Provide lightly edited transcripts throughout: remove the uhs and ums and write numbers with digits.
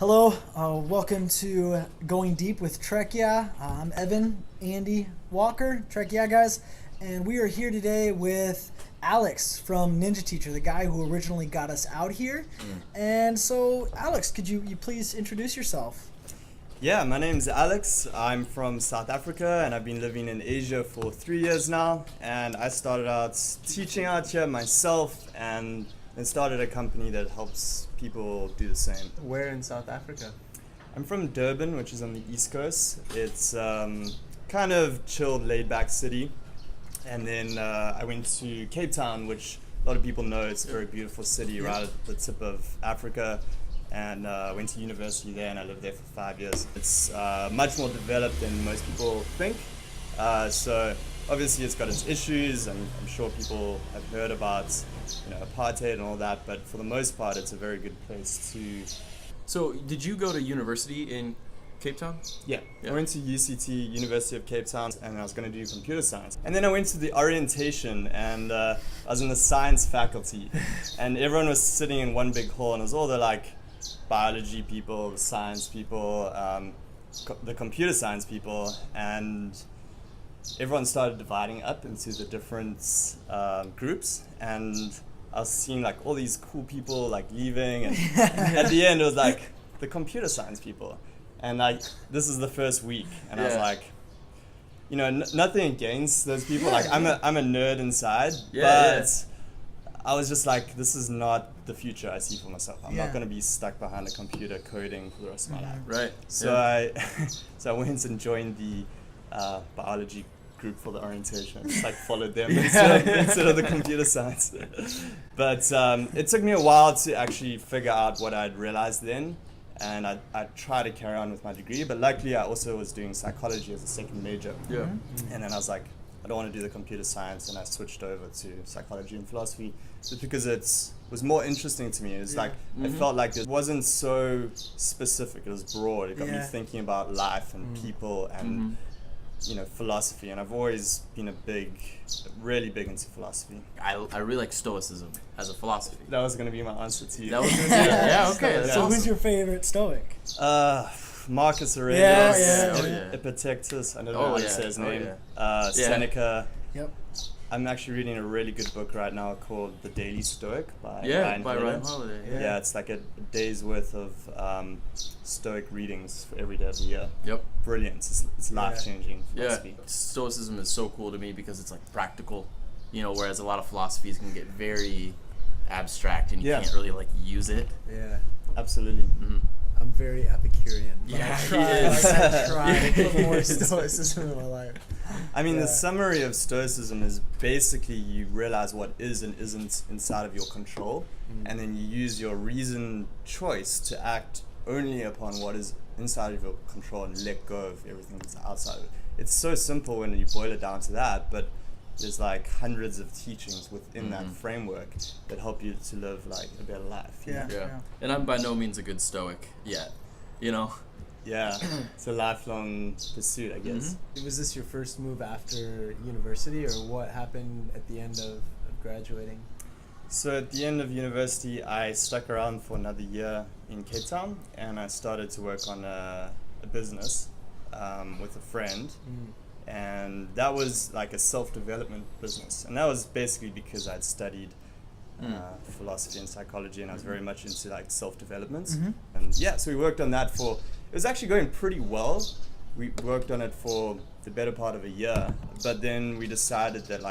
Hello, welcome to Going Deep with Trekyeah. I'm Evan, Andy, Walker, Trekyeah guys, and we are here today with Alex from NinjaTeacher, the guy who originally got us out here. And so, Alex, could you please introduce yourself? Yeah, my name's Alex. I'm from South Africa and I've been living in Asia for 3 years now. And I started out teaching out here myself and then started a company that helps people do the same. Where in South Africa? I'm from Durban, which is on the East Coast. It's kind of chilled, laid-back city. And then I went to Cape Town, which a lot of people know. It's a very beautiful city right at the tip of Africa. And went to university there, and I lived there for 5 years. It's much more developed than most people think. So obviously it's got its issues, and I'm sure people have heard about apartheid and all that, but for the most part it's a very good place to... So, did you go to university in Cape Town? Yeah. I went to UCT, University of Cape Town, and I was going to do computer science. And then I went to the orientation, and I was in the science faculty, and everyone was sitting in one big hall, and it was all the biology people, the science people, the computer science people, and everyone started dividing up into the different groups, and I was seeing all these cool people leaving, and at the end it was the computer science people, and this is the first week, and I was nothing against those people. I'm a nerd inside, but I was just this is not the future I see for myself. I'm not going to be stuck behind a computer coding for the rest of my life. Right. So I went and joined the biology group for the orientation. Just followed them instead of the computer science. But it took me a while to actually figure out what I'd realized then. And I tried to carry on with my degree, but luckily I also was doing psychology as a second major. Yeah. And then I was I don't want to do the computer science, and I switched over to psychology and philosophy just because it was more interesting to me. It was I felt like it wasn't so specific, it was broad. It got me thinking about life and people and philosophy, and I've always been really big into philosophy. I really like Stoicism as a philosophy. That was going to be my answer to you. That was going to be okay. So who's your favorite Stoic? Marcus Aurelius, Yeah. Epictetus, I don't know how to say his name, Seneca. Yep. I'm actually reading a really good book right now called The Daily Stoic by Ryan Holiday. Holiday. Yeah, it's a day's worth of Stoic readings for every day of the year. Yep. Brilliant. It's life-changing philosophy. Stoicism is so cool to me because it's practical, whereas a lot of philosophies can get very abstract and you can't really use it. Yeah. Absolutely. Mm-hmm. I'm very Epicurean. Yeah, I try to put more stoicism in my life. I mean, the summary of Stoicism is basically you realize what is and isn't inside of your control, and then you use your reasoned choice to act only upon what is inside of your control and let go of everything that's outside of it. It's so simple when you boil it down to that, but there's hundreds of teachings within that framework that help you to live a better life. Yeah. And I'm by no means a good Stoic yet, Yeah, it's a lifelong pursuit, I guess. Was this your first move after university, or what happened at the end of graduating? So at the end of university, I stuck around for another year in Cape Town, and I started to work on a business with a friend. And that was a self-development business, and that was basically because I'd studied philosophy and psychology, and I was very much into self-development. And so we worked on that it was actually going pretty well. We worked on it for the better part of a year, but then we decided that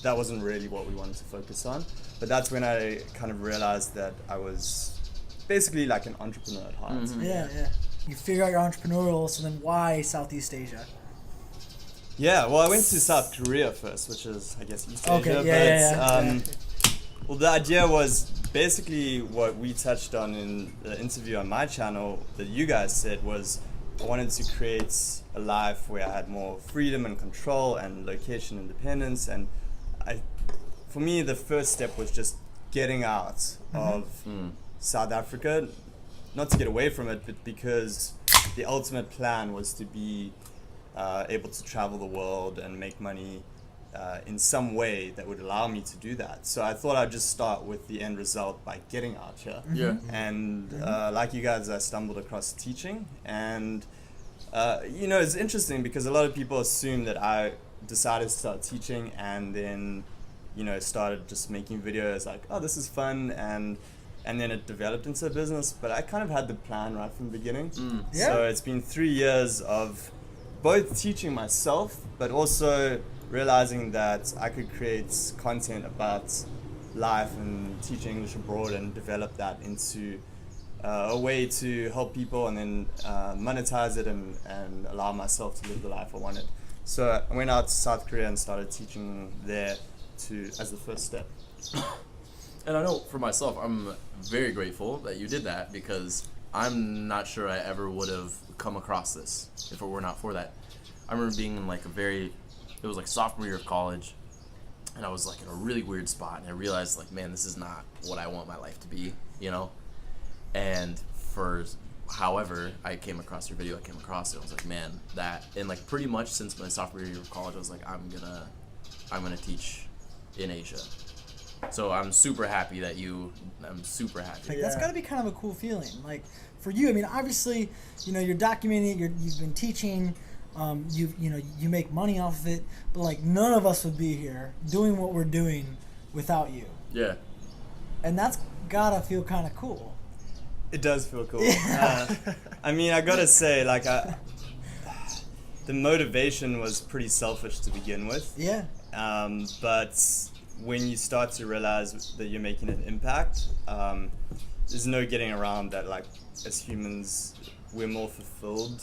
that wasn't really what we wanted to focus on. But that's when I kind of realized that I was basically an entrepreneur at heart. Yeah. You figure out your entrepreneurial, so then why Southeast Asia? Yeah, well, I went to South Korea first, which is, I guess, East Asia. Okay, Well, the idea was basically what we touched on in the interview on my channel that you guys said was I wanted to create a life where I had more freedom and control and location independence. And for me, the first step was just getting out of South Africa. Not to get away from it, but because the ultimate plan was to be able to travel the world and make money in some way that would allow me to do that. So I thought I'd just start with the end result by getting out here. Yeah. And like you guys, I stumbled across teaching. And, it's interesting because a lot of people assume that I decided to start teaching and then, started just making videos like, oh, this is fun. And then it developed into a business. But I kind of had the plan right from the beginning. Yeah. So it's been 3 years of both teaching myself, but also realizing that I could create content about life and teaching English abroad and develop that into a way to help people and then monetize it and allow myself to live the life I wanted. So I went out to South Korea and started teaching there as the first step. And I know for myself, I'm very grateful that you did that, because I'm not sure I ever would have come across this if it were not for that. I remember being in it was like sophomore year of college, and I was like in a really weird spot, and I realized like, man, this is not what I want my life to be, And however I came across your video, I was like, man, that, and like pretty much since my sophomore year of college, I was like, I'm gonna teach in Asia. So I'm super happy that I'm super happy. Like, that's got to be kind of a cool feeling. Like, for you, I mean, obviously, you're documenting it, you've been teaching, you make money off of it, but like none of us would be here doing what we're doing without you. Yeah. And that's gotta feel kind of cool. It does feel cool. I mean, I gotta say, like, the motivation was pretty selfish to begin with. Yeah. But when you start to realize that you're making an impact, there's no getting around that. Like, as humans, we're more fulfilled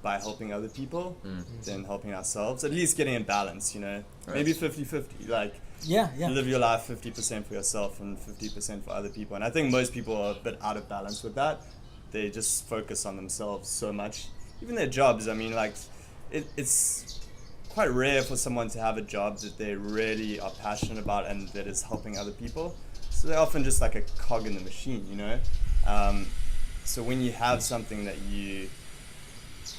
by helping other people than helping ourselves. At least getting in balance, Right. Maybe 50-50. Like, Yeah. live your life 50% for yourself and 50% for other people. And I think most people are a bit out of balance with that. They just focus on themselves so much. Even their jobs, I mean, like, it's quite rare for someone to have a job that they really are passionate about and that is helping other people. So they're often just like a cog in the machine, So when you have something that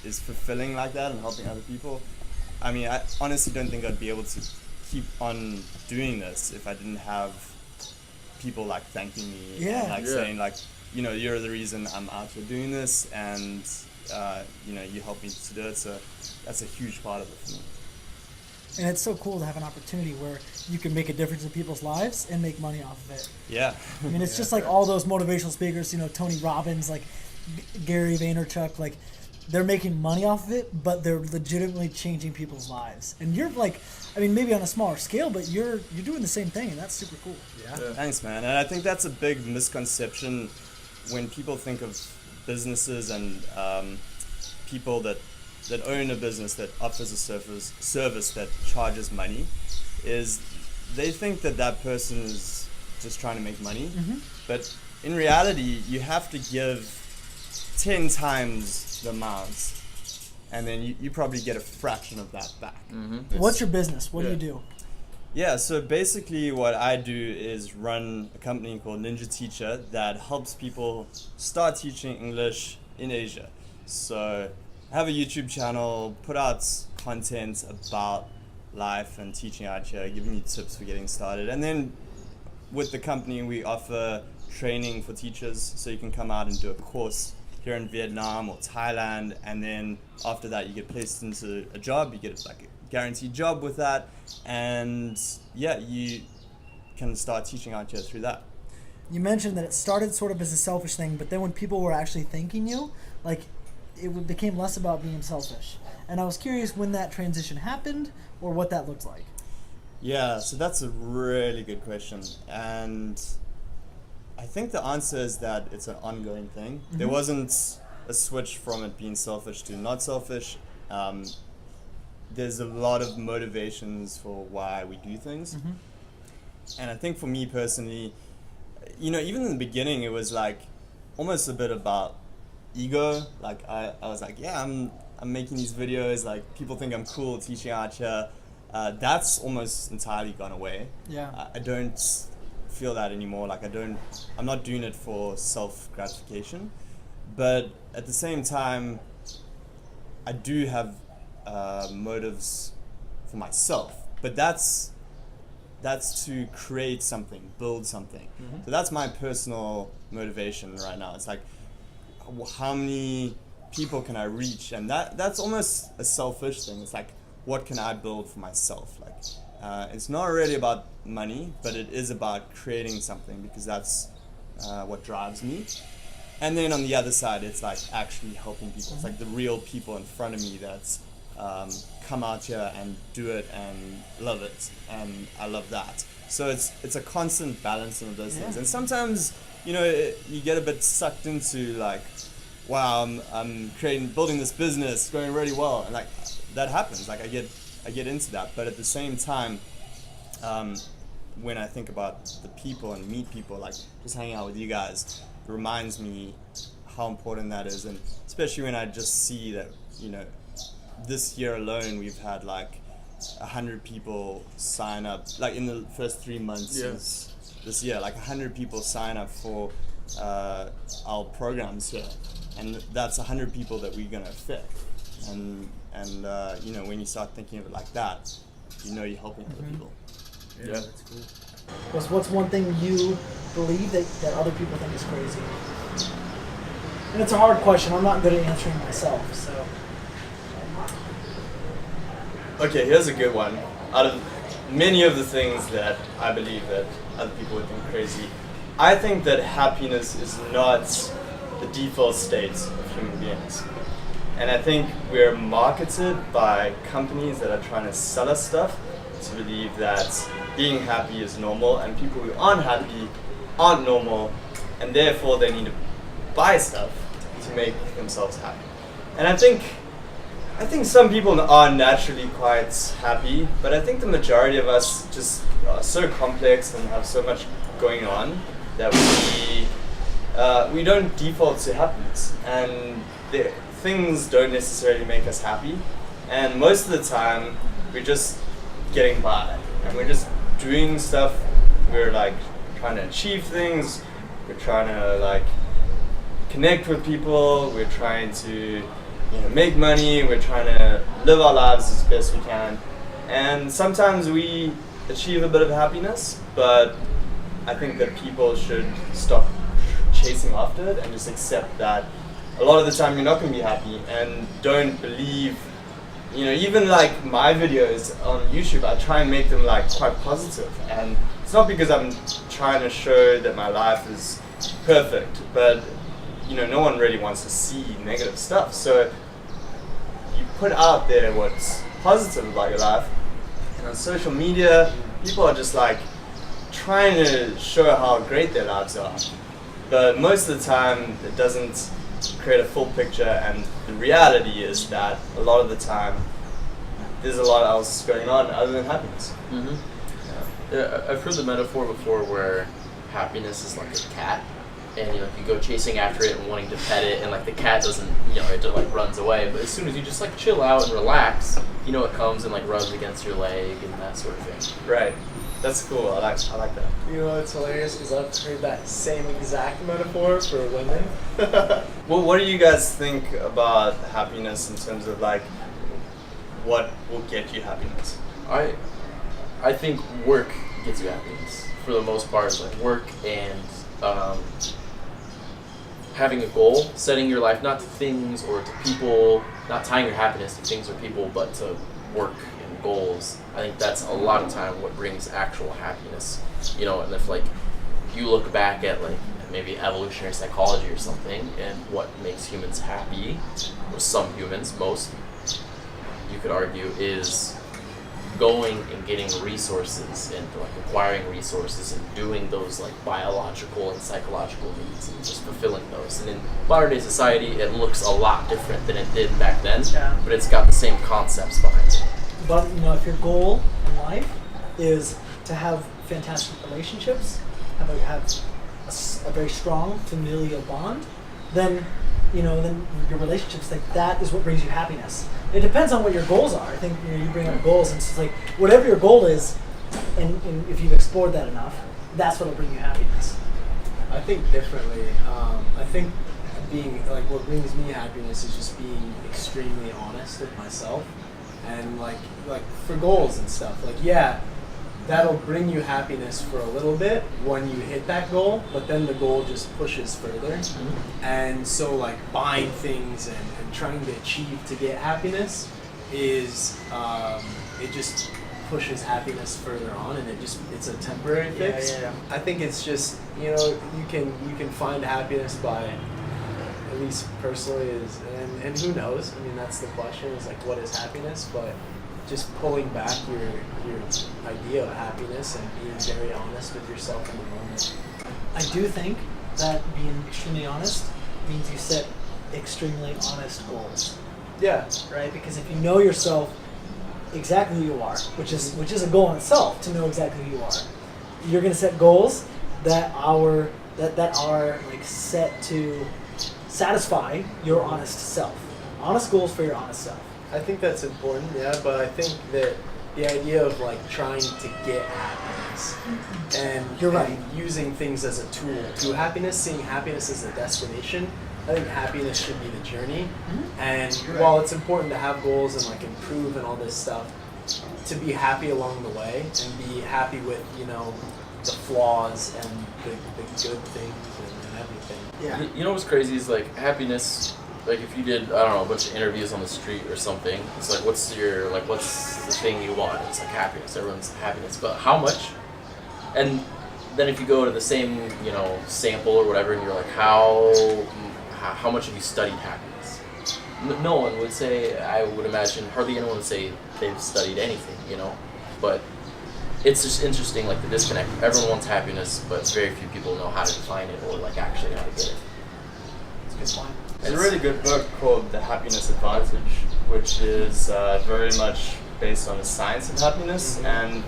is fulfilling like that and helping other people, I mean, I honestly don't think I'd be able to keep on doing this if I didn't have people like thanking me and like saying like, you're the reason I'm out here doing this, and you helped me to do it. So that's a huge part of it for me. And it's so cool to have an opportunity where you can make a difference in people's lives and make money off of it. Yeah. I mean, it's just like all those motivational speakers, Tony Robbins, like Gary Vaynerchuk, like they're making money off of it, but they're legitimately changing people's lives. And you're like, I mean, maybe on a smaller scale, but you're doing the same thing, and that's super cool. Yeah. Thanks, man. And I think that's a big misconception when people think of businesses and people that own a business that offers a service that charges money, is they think that person is just trying to make money. But in reality, you have to give 10 times the amount, and then you probably get a fraction of that back. What's your business? What do you do? Yeah, so basically what I do is run a company called NinjaTeacher that helps people start teaching English in Asia. So I have a YouTube channel, put out content about life and teaching out here, giving you tips for getting started. And then with the company, we offer training for teachers, so you can come out and do a course here in Vietnam or Thailand, and then after that you get placed into a job, you get like a guaranteed job with that, and you can start teaching out here through that. You mentioned that it started sort of as a selfish thing, but then when people were actually thanking you, like, it became less about being selfish. And I was curious when that transition happened or what that looked like. Yeah, so that's a really good question. And I think the answer is that it's an ongoing thing. There wasn't a switch from it being selfish to not selfish. There's a lot of motivations for why we do things. And I think for me personally, even in the beginning, it was like almost a bit about ego. Like I was like, I'm making these videos, like people think I'm cool teaching out here. That's almost entirely gone away. I don't feel that anymore. Like I'm not doing it for self-gratification, but at the same time I do have motives for myself, but that's to create something, build something. So that's my personal motivation right now. It's like, how many people can I reach? And that's almost a selfish thing. It's like, what can I build for myself? Like, it's not really about money, but it is about creating something, because that's what drives me. And then on the other side, it's like actually helping people. It's like the real people in front of me that's come out here and do it and love it, and I love that. So it's a constant balancing of those things. And sometimes, you get a bit sucked into like, wow, I'm building this business, going really well, and like that happens. Like I get into that, but at the same time, when I think about the people and meet people, like just hanging out with you guys, it reminds me how important that is. And especially when I just see that, this year alone we've had like 100 people sign up, like in the first 3 months this year, like 100 people sign up for our programs here, and that's 100 people that we're gonna affect. And when you start thinking of it like that, you're helping other people. Yeah, that's cool. What's one thing you believe that other people think is crazy? And it's a hard question. I'm not good at answering myself, so. Okay, here's a good one. Out of many of the things that I believe that other people would think crazy, I think that happiness is not the default state of human beings. And I think we're marketed by companies that are trying to sell us stuff to believe that being happy is normal, and people who aren't happy aren't normal, and therefore they need to buy stuff to make themselves happy. And I think some people are naturally quite happy, but I think the majority of us just are so complex and have so much going on that we don't default to happiness, and things don't necessarily make us happy, and most of the time we're just getting by, and we're just doing stuff. We're like trying to achieve things, we're trying to like connect with people, we're trying to make money, we're trying to live our lives as best we can, and sometimes we achieve a bit of happiness, but I think that people should stop chasing after it and just accept that a lot of the time you're not going to be happy, and don't believe, even like my videos on YouTube, I try and make them like quite positive, and it's not because I'm trying to show that my life is perfect, but no one really wants to see negative stuff, so you put out there what's positive about your life, and on social media people are just like trying to show how great their lives are, but most of the time it doesn't create a full picture, and the reality is that a lot of the time there's a lot else going on other than happiness. Yeah, I've heard the metaphor before where happiness is like a cat, and you go chasing after it and wanting to pet it, and like the cat doesn't, it just like runs away, but as soon as you just like chill out and relax, it comes and like rubs against your leg and that sort of thing. Right. That's cool. I like that. It's hilarious because I've heard that same exact metaphor for women. Well, what do you guys think about happiness in terms of like what will get you happiness? I think work gets you happiness for the most part. Like work and having a goal, setting your life not to things or to people, not tying your happiness to things or people, but to work and goals. I think that's a lot of time what brings actual happiness. And if like you look back at like maybe evolutionary psychology or something, and what makes humans happy, or some humans, most, you could argue, is going and getting resources and like acquiring resources and doing those like biological and psychological needs and just fulfilling those. And in modern day society, it looks a lot different than it did back then, but it's got the same concepts behind it. But if your goal in life is to have fantastic relationships, have a very strong familial bond, then then your relationships, like that is what brings you happiness. It depends on what your goals are. I think you bring up goals, and it's like whatever your goal is, and if you've explored that enough, that's what'll bring you happiness. I think differently. I think being like what brings me happiness is just being extremely honest with myself, and like for goals and stuff. Like, yeah, that'll bring you happiness for a little bit when you hit that goal, but then the goal just pushes further. And so like buying things and trying to achieve to get happiness is it just pushes happiness further on, and it's a temporary fix. Yeah. I think it's just, you know, you can find happiness by, at least personally, and who knows? I mean, that's the question, is like, what is happiness? But just pulling back your idea of happiness and being very honest with yourself in the moment. I do think that being extremely honest means you set extremely honest goals, Yeah. right? Because if you know yourself exactly who you are, which is a goal in itself, to know exactly who you are, you're going to set goals that are like set to satisfy your honest self. Honest goals for your honest self. I think that's important, yeah, but I think that the idea of like trying to get happiness and You're right. and using things as a tool to happiness, seeing happiness as a destination, I think happiness should be the journey. And You're while right. it's important to have goals and like improve and all this stuff, to be happy along the way and be happy with, you know, the flaws and the good things and everything. Yeah. You know what's crazy is like happiness. Like if you did, I don't know, a bunch of interviews on the street or something, it's like, what's the thing you want? It's like happiness. Everyone's happiness, but how much? And then if you go to the same, you know, sample or whatever, and you're like, how much have you studied happiness? No one would say. I would imagine hardly anyone would say they've studied anything, you know. But it's just interesting, like the disconnect. Everyone wants happiness, but very few people know how to define it or like actually how to get it. It's a good point. There's a really good book called The Happiness Advantage, which is very much based on the science of happiness and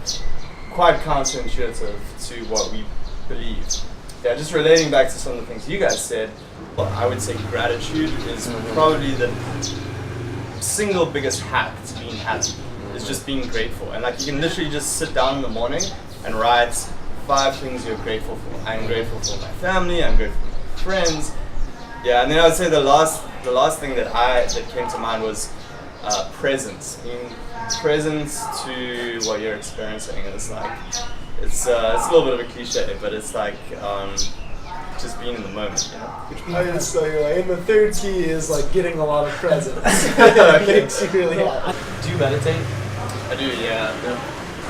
quite counterintuitive to what we believe. Yeah, just relating back to some of the things you guys said, well, I would say gratitude is probably the single biggest hack to being happy. Is just being grateful. And like you can literally just sit down in the morning and write 5 things you're grateful for. I'm grateful for my family, I'm grateful for my friends. Yeah, and then I would say the last thing that came to mind was presence. Being present to what you're experiencing. And it's like it's a little bit of a cliche, but it's like just being in the moment, you know. So you're like, and the third key is like getting a lot of presents. It makes you really happy. Do you meditate? I do, yeah.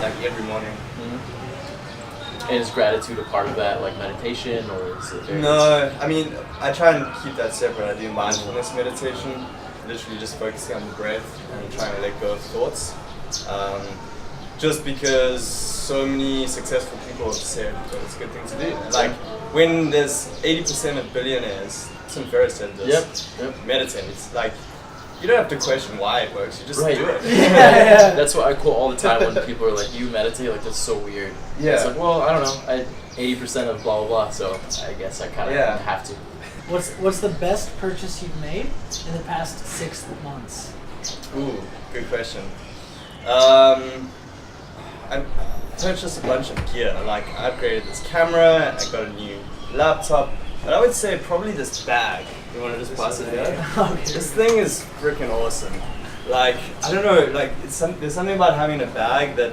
Like every morning. And is gratitude a part of that, like meditation, or is it very No, I mean, I try and keep that separate. I do mindfulness meditation, literally just focusing on the breath and trying to let go of thoughts. Just because so many successful people have said that it's a good thing to do. Like, when there's 80% of billionaires, Tim Ferriss said this, meditate. It's like, you don't have to question why it works, you just do it. Yeah. That's what I quote all the time when people are like, you meditate? Like, that's so weird. Yeah. It's like, well, I don't know. I 80% of blah, blah, blah, so I guess I kind of have to. What's the best purchase you've made in the past 6 months? Ooh, good question. I purchased a bunch of gear. Like, I upgraded this camera, I got a new laptop, but I would say probably this bag. You want to just pass it here? This thing is freaking awesome. Like, I don't know, like there's something about having a bag that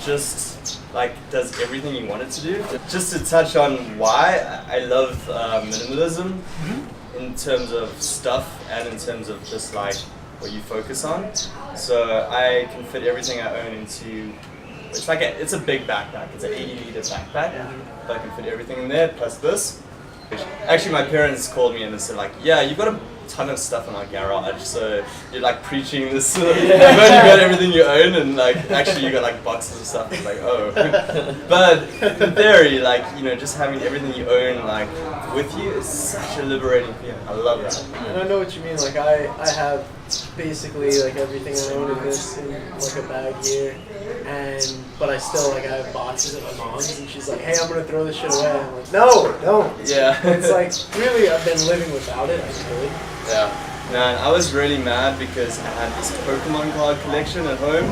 just like does everything you want it to do. Just to touch on why I love minimalism in terms of stuff and in terms of just like what you focus on. So I can fit everything I own into. It's a big backpack. It's an 80-liter backpack. But I can fit everything in there plus this. Actually, my parents called me and they said like, yeah, you've got a ton of stuff in our garage, so you're like preaching this, you've only got everything you own, and like actually you got like boxes of stuff. It's like, oh. But in theory, like, you know, just having everything you own like with you is such a liberating feeling. I love that. And I know what you mean. Like I have basically like everything I own in this in like a bag here, but I still like I have boxes at my mom's, and she's like, hey, I'm gonna throw this shit away. I'm like, no, don't. Yeah. It's like really I've been living without it. Actually. Yeah. Man, I was really mad because I had this Pokemon card collection at home,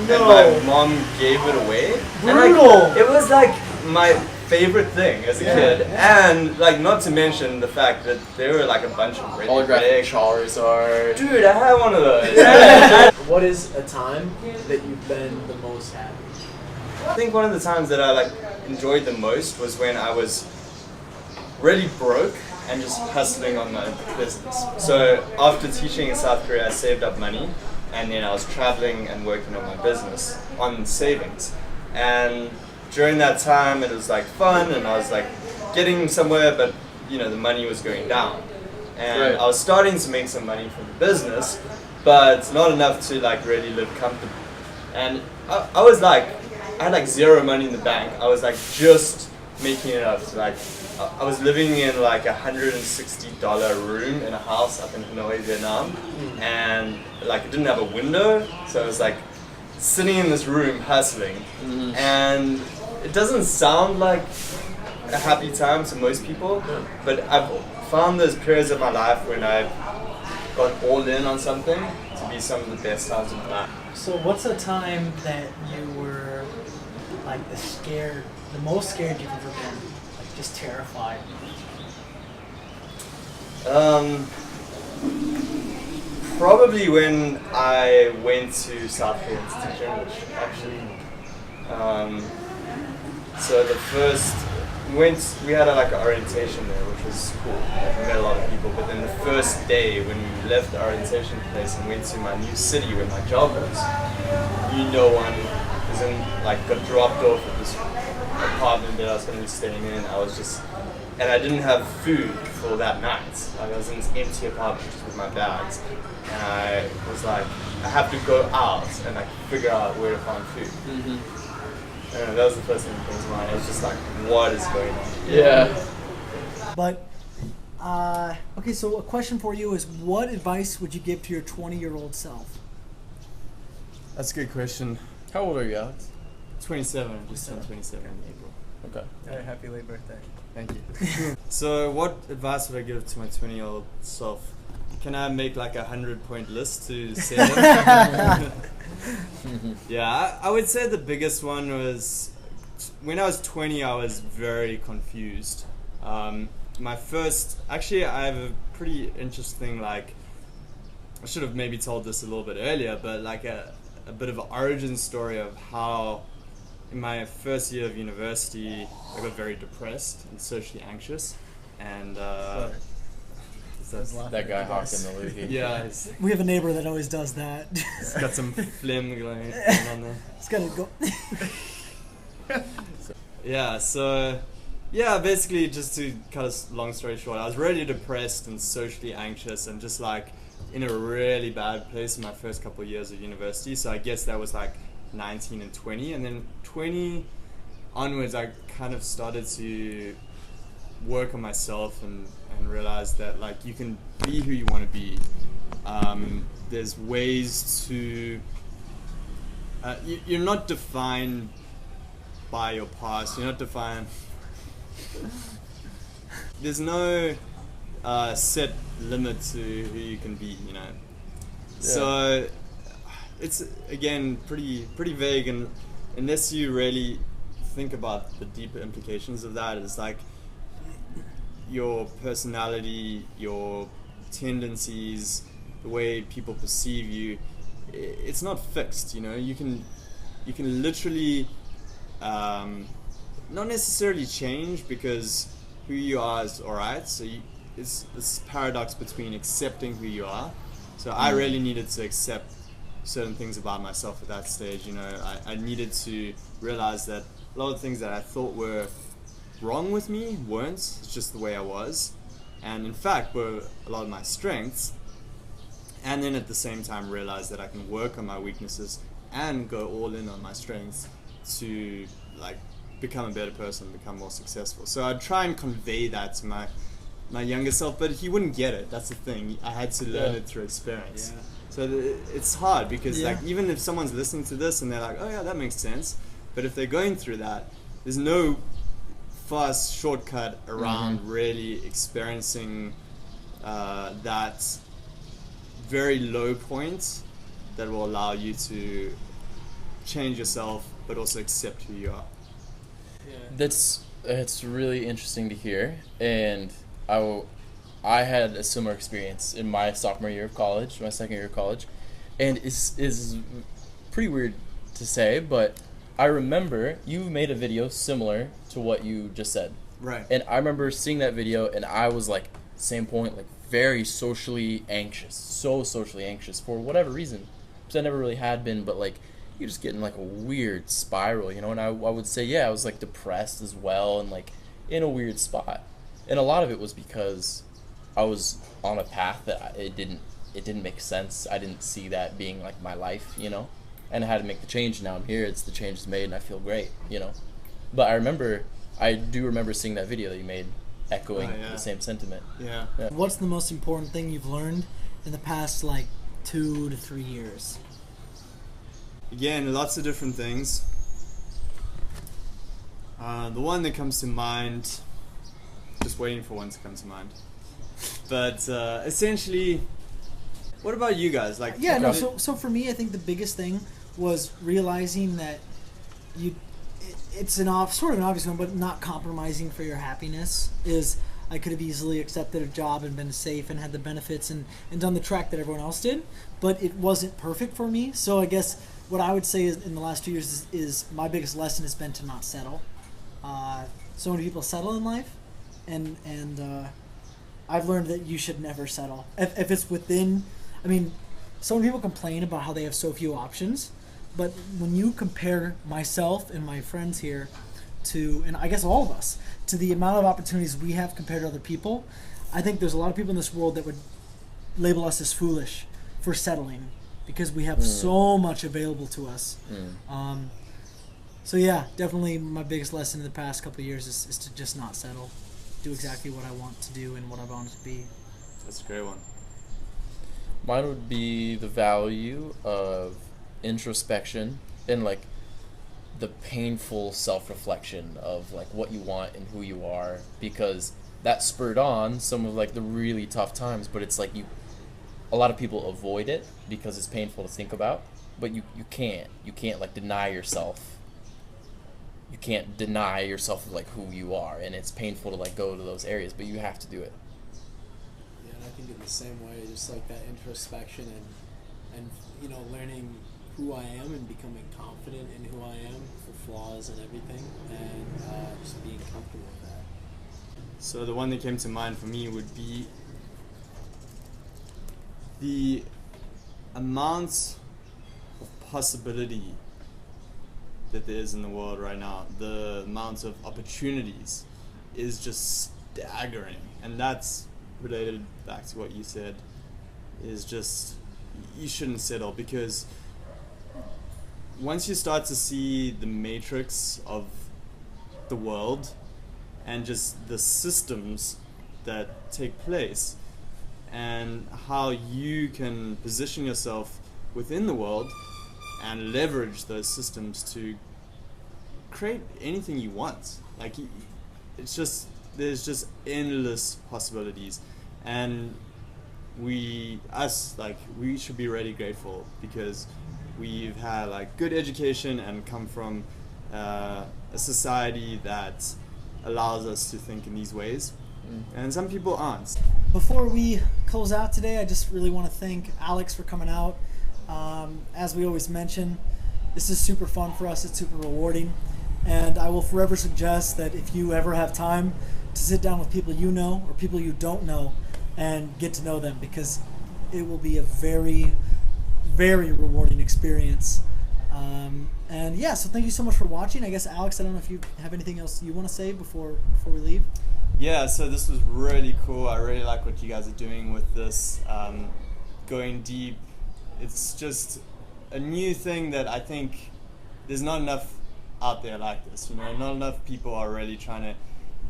and my mom gave it away. Brutal! And, like, it was like my favorite thing as a kid, and like not to mention the fact that there were like a bunch of really Holographic big Charizard. Dude, I had one of those. what is a time that you've been the most happy? I think one of the times that I like enjoyed the most was when I was really broke and just hustling on my business. So after teaching in South Korea, I saved up money, and then I was traveling and working on my business on savings. And during that time, it was like fun, and I was like getting somewhere, but you know the money was going down, and Right. I was starting to make some money from the business, but not enough to like really live comfortably. And I was like, I had like zero money in the bank. I was like just making it up. So like I was living in like $160 room in a house up in Hanoi, Vietnam, and like it didn't have a window, so I was like sitting in this room hustling, and it doesn't sound like a happy time to most people, but I've found those periods of my life when I've gone all in on something to be some of the best times of my life. So what's a time that you were like the most scared you've ever been? Like just terrified? Probably when I went to South Korea to teach English, actually. So the first, we had like an orientation there, which was cool. Like, we met a lot of people, but then the first day when we left the orientation place and went to my new city where my job was, knew no one, was in, like got dropped off at this apartment that I was going to be staying in. And I didn't have food for that night. Like, I was in this empty apartment just with my bags, and I was like, I have to go out and like figure out where to find food. And that was the first thing that came to mind. I was just like, what is going on? Yeah. But okay, so a question for you is, what advice would you give to your 20-year-old self? That's a good question. How old are you, Alex? 27. I just turned 27 in April. Okay. Happy late birthday. Thank you. So what advice would I give to my 20-year-old self? Can I make like a 100-point list to send them? Yeah, I would say the biggest one was when I was 20, I was very confused. Actually I have a pretty interesting, like, I should have maybe told this a little bit earlier, but like a bit of an origin story of how in my first year of university, I got very depressed and socially anxious, and That guy hawking the loogie. yeah, We have a neighbor that always does that. he's got some phlegm going on there. It's gotta go. Yeah, basically, just to cut a long story short, I was really depressed and socially anxious and just like in a really bad place in my first couple of years of university. So I guess that was like 19 and 20, and then 20 onwards I kind of started to work on myself and realize that like you can be who you want to be. There's ways to you're not defined by your past, you're not defined there's no set limit to who you can be, you know. So it's again pretty vague, and unless you really think about the deeper implications of that, it's like your personality, your tendencies, the way people perceive you, it's not fixed, you know. You can literally not necessarily change, because who you are is alright. So it's this paradox between accepting who you are. So I really needed to accept certain things about myself at that stage, you know. I needed to realize that a lot of things that I thought were wrong with me weren't. It's just the way I was, and in fact were a lot of my strengths. And then at the same time realize that I can work on my weaknesses and go all in on my strengths to like become a better person, become more successful. So I'd try and convey that to my younger self, but he wouldn't get it. That's the thing. I had to learn it through experience. So it's hard, because like even if someone's listening to this and they're like, oh yeah, that makes sense, but if they're going through that, there's no fast shortcut around really experiencing that very low point that will allow you to change yourself but also accept who you are. It's really interesting to hear, and I had a similar experience in my sophomore year of college, my second year of college, and is pretty weird to say, but I remember you made a video similar to what you just said. Right. And I remember seeing that video, and I was like, same point, like very socially anxious, so socially anxious for whatever reason, because I never really had been, but like you just get in like a weird spiral, you know. And I would say, yeah, I was like depressed as well, and like in a weird spot, and a lot of it was because I was on a path that it didn't make sense. I didn't see that being like my life, you know. And I had to make the change. Now I'm here. It's the change is made, and I feel great, you know. But I do remember seeing that video that you made, echoing the same sentiment. Yeah. What's the most important thing you've learned in the past, like, 2 to 3 years? Again, lots of different things. The one that comes to mind, just waiting for one to come to mind. But essentially, what about you guys? Like, Yeah, no. So for me, I think the biggest thing was realizing that it's sort of an obvious one, but not compromising for your happiness. Is I could have easily accepted a job and been safe and had the benefits and done the track that everyone else did, but it wasn't perfect for me. So I guess what I would say is in the last 2 years is my biggest lesson has been to not settle. So many people settle in life, and I've learned that you should never settle. If it's within, I mean, so many people complain about how they have so few options, but when you compare myself and my friends here to, and I guess all of us, to the amount of opportunities we have compared to other people, I think there's a lot of people in this world that would label us as foolish for settling because we have so much available to us. So yeah, definitely my biggest lesson in the past couple of years is to just not settle. Do exactly what I want to do and what I want to be. That's a great one. Mine would be the value of introspection and like the painful self-reflection of like what you want and who you are, because that spurred on some of like the really tough times. But it's like a lot of people avoid it because it's painful to think about, but you can't like deny yourself. You can't deny yourself of like who you are, and it's painful to like go to those areas, but you have to do it. Yeah, and I think in the same way, just like that introspection and you know, learning who I am and becoming confident in who I am for flaws and everything, and just being comfortable with that. So the one that came to mind for me would be the amount of possibility that there is in the world right now. The amount of opportunities is just staggering, and that's related back to what you said, is just you shouldn't settle, because once you start to see the matrix of the world and just the systems that take place and how you can position yourself within the world and leverage those systems to create anything you want, like it's just, there's just endless possibilities, and we should be really grateful because we've had like good education and come from a society that allows us to think in these ways, and some people aren't. Before we close out today, I just really want to thank Alex for coming out. As we always mention, this is super fun for us, it's super rewarding, and I will forever suggest that if you ever have time to sit down with people you know or people you don't know and get to know them, because it will be a very, very rewarding experience. And yeah, so thank you so much for watching. I guess, Alex, I don't know if you have anything else you want to say before we leave. Yeah, so this was really cool. I really like what you guys are doing with this, going deep. It's just a new thing that I think there's not enough out there like this, you know, not enough people are really trying to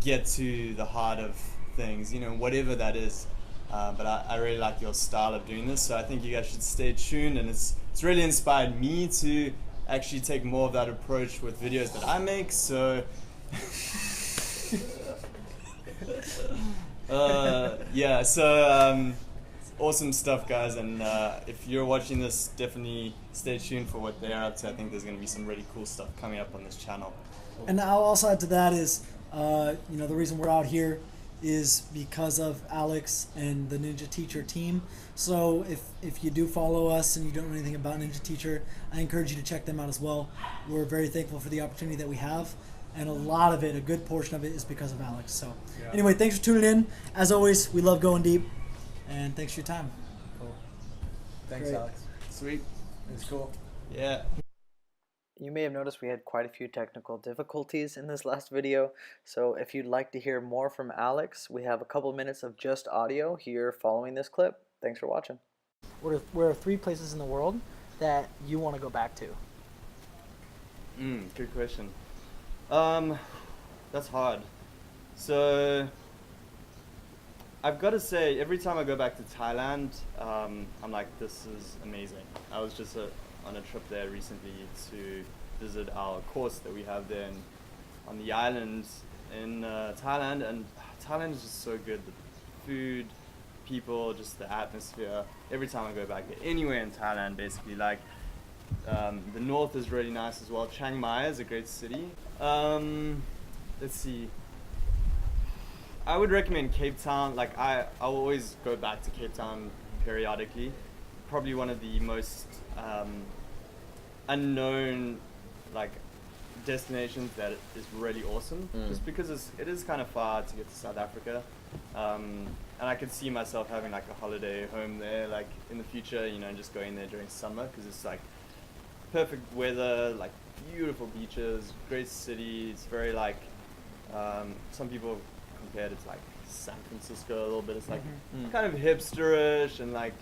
get to the heart of things, you know, whatever that is. But I really like your style of doing this, so I think you guys should stay tuned, and it's really inspired me to actually take more of that approach with videos that I make, so yeah, so awesome stuff, guys, and if you're watching this, definitely stay tuned for what they're up to. I think there's going to be some really cool stuff coming up on this channel. And I'll also add to that is, you know, the reason we're out here is because of Alex and the Ninja Teacher team. So if you do follow us and you don't know anything about Ninja Teacher, I encourage you to check them out as well. We're very thankful for the opportunity that we have, and a lot of it, a good portion of it, is because of Alex. So anyway, thanks for tuning in. As always, we love going deep, and thanks for your time. Cool. Thanks, Great. Alex. Sweet. It's cool. Yeah. You may have noticed we had quite a few technical difficulties in this last video, so if you'd like to hear more from Alex, we have a couple minutes of just audio here following this clip. Thanks for watching. Where are 3 places in the world that you want to go back to? Good question. That's hard. So I've got to say, every time I go back to Thailand, I'm like, this is amazing. I was just on a trip there recently to visit our course that we have there on the island in Thailand, and Thailand is just so good. The food, people, just the atmosphere. Every time I go back there, anywhere in Thailand, basically, like the north is really nice as well. Chiang Mai is a great city. Let's see. I would recommend Cape Town. Like I'll always go back to Cape Town periodically. Probably one of the most unknown like destinations that is really awesome, just because it is kind of far to get to South Africa, and I could see myself having like a holiday home there, like in the future, you know, just going there during summer because it's like perfect weather, like beautiful beaches, great city. It's very like some people compare it to like San Francisco a little bit. It's like kind of hipsterish and like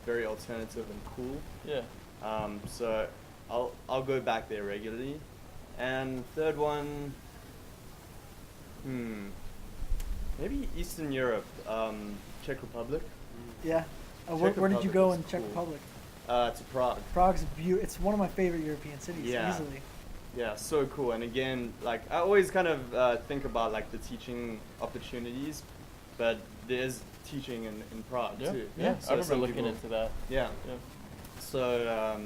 very alternative and cool. Yeah. So I'll go back there regularly. And third one, maybe Eastern Europe, Czech Republic. Yeah. Czech Where did you go Republic in is Czech cool. Republic? To Prague. Prague's beautiful. It's one of my favorite European cities, Yeah. easily. Yeah, so cool. And again, like I always kind of think about like the teaching opportunities, but there's teaching in Prague too. Yeah. So I remember some looking people- into that. Yeah. Yeah. So,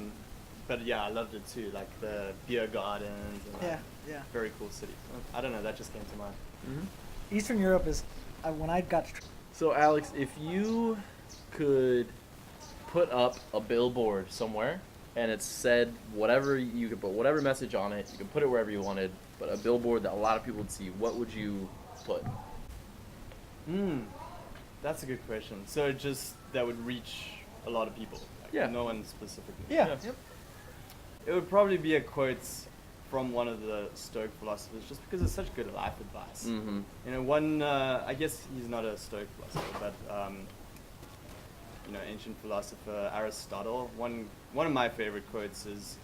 but yeah, I loved it too. Like the beer gardens. And, like, Yeah. very cool city. I don't know. That just came to mind. Eastern Europe is when I got to So Alex, if you could put up a billboard somewhere and it said whatever, you could put whatever message on it, you could put it wherever you wanted, but a billboard that a lot of people would see, what would you put? That's a good question. So just that would reach a lot of people. Like Yeah. No one specifically. Yeah. Yep. It would probably be a quote from one of the Stoic philosophers, just because it's such good life advice. Mm-hmm. You know, one, I guess he's not a Stoic philosopher, but, you know, ancient philosopher Aristotle, one of my favorite quotes is,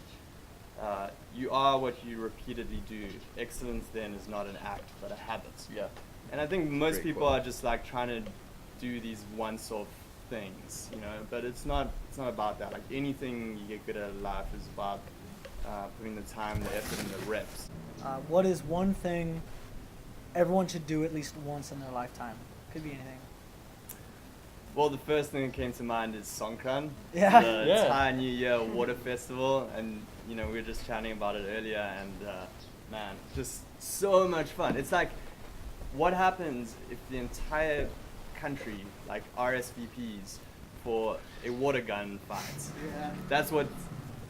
you are what you repeatedly do. Excellence then is not an act, but a habit. Yeah. And I think most Great people quote. are just like trying to do these once-off things, you know, but it's not about that. Like anything you get good at in life is about putting the time, the effort, and the reps. what is one thing everyone should do at least once in their lifetime? Could be anything. Well, the first thing that came to mind is Songkran, Yeah. the Yeah. Thai New Year water festival, and you know we were just chatting about it earlier, and man, just so much fun. It's like, what happens if the entire country like RSVPs for a water gun fight? Yeah. That's what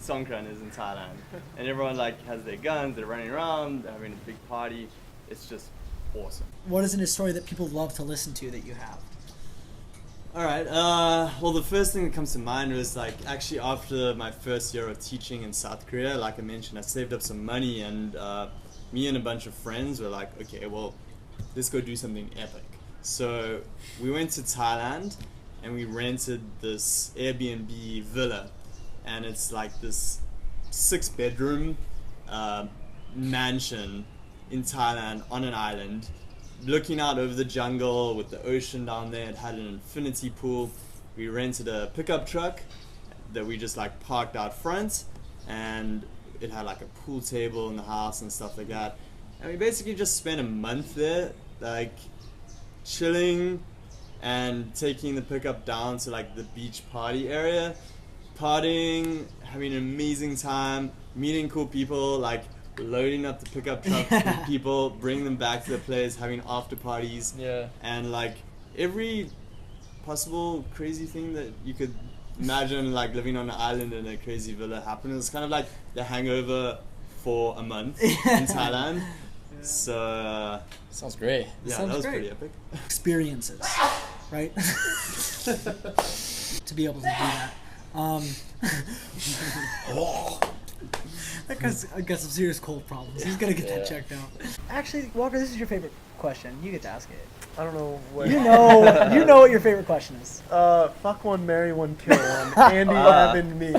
Songkran is in Thailand, and everyone like has their guns, they're running around, they're having a big party. It's just awesome. What is in a story that people love to listen to that you have? All right. Well, the first thing that comes to mind was like actually after my first year of teaching in South Korea. Like I mentioned, I saved up some money, and me and a bunch of friends were like, okay, well, let's go do something epic. So we went to Thailand, and we rented this Airbnb villa, and it's like this 6-bedroom mansion in Thailand on an island, looking out over the jungle with the ocean down there. It had an infinity pool. We rented a pickup truck that we just like parked out front, and it had like a pool table in the house and stuff like that. And we basically just spent a month there, like chilling and taking the pickup down to like the beach party area, partying, having an amazing time, meeting cool people. Like loading up the pickup truck with people, bringing them back to the place, having after parties, and like every possible crazy thing that you could imagine, like living on an island in a crazy villa happened. It was kind of like the Hangover for a month in Thailand. So sounds great. Yeah, Sounds that was great. pretty epic. Experiences, right? To be able to do that. That guy's got some serious cold problems. He's gonna get that checked out. Actually, Walker, this is your favorite question. You get to ask it. I don't know what. You know what your favorite question is. Fuck one, marry one, kill one. Andy, Evan, me.